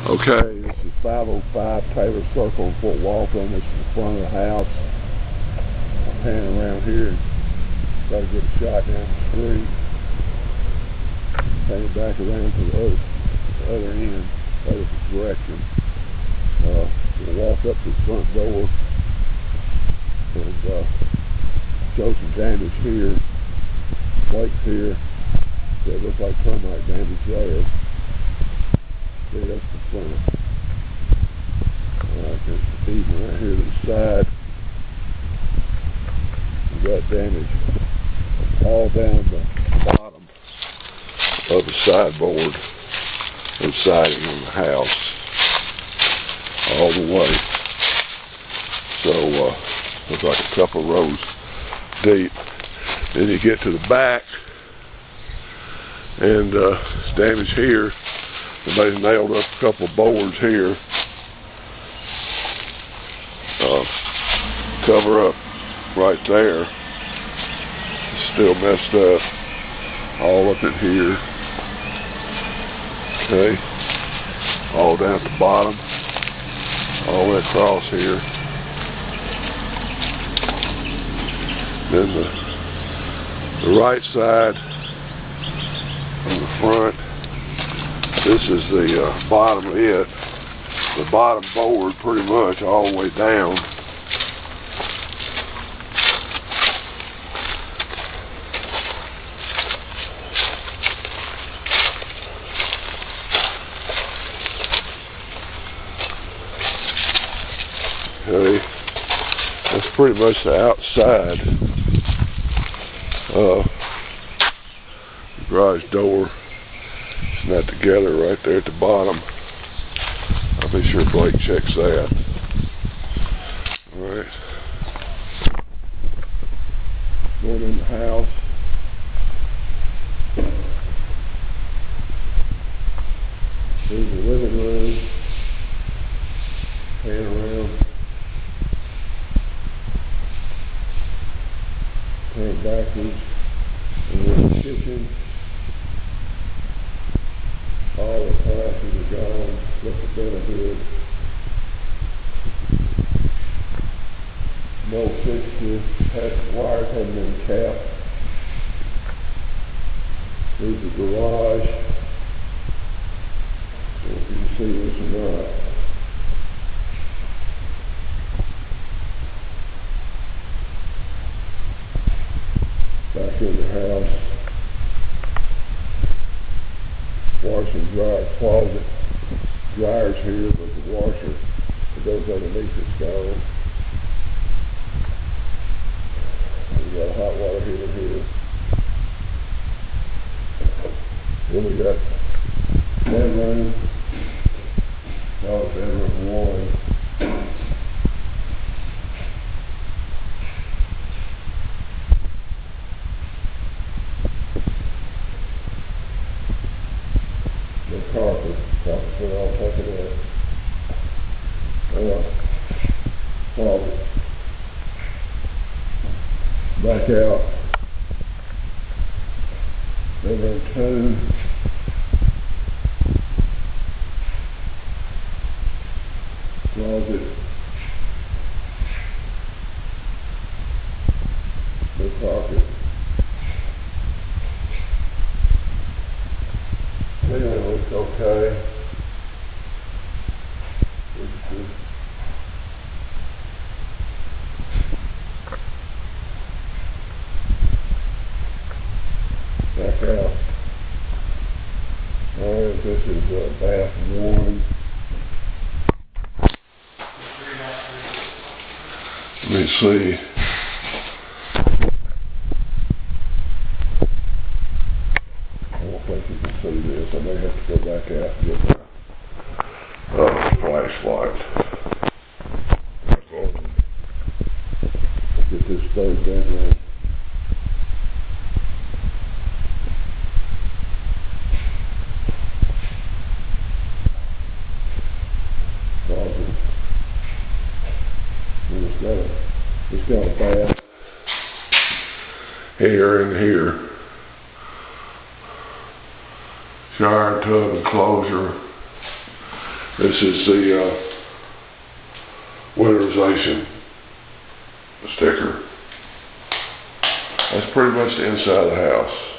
Okay, this is 505 Taylor Circle in Fort Walton. This is the front of the house. I'm panning around here and try to get a shot down the street. Panning back around to the other end, other direction. We'll walk up to the front door and show some damage here. Blake's here. So it looks like termite damage there. See, that's the front. Alright, there's the easement right here to the side. We got damage all down the bottom of the sideboard and siding on the house. All the way. So, looks like a couple rows deep. Then you get to the back, and it's damage here. Somebody nailed up a couple of boards here. Cover up right there. It's still messed up. All up in here. Okay. All down at the bottom. All the way across here. Then the right side on the front. This is the bottom of it. The bottom board pretty much all the way down. Okay, that's pretty much the outside of the garage door. It's not together right there at the bottom. I'll be sure Blake checks that. Alright. Going in the house. Here's the living room. Pan around. Pan backwards. And then the kitchen. All the appliances are gone. Look at the hood. No fixture. Wires hadn't been capped. Here's the garage. So if you can see this or not. Back in the house. Wash and dryer closet. Dryer's here, but the washer that goes underneath it's gone. We got a hot water heater here. Then we got bedroom. Bedroom 1. The carpet on top of that. Closet. Back out. Bedroom 2. Closet. The carpet. Anyway, looks okay. Back out. Alright, this is bath 1. Let me see. I don't think you can see this. I may have to go back out and get my flashlight. Get this stove down there. Closet. And it's got a bath here and here. Shower tub enclosure. This is the winterization sticker. That's pretty much the inside of the house.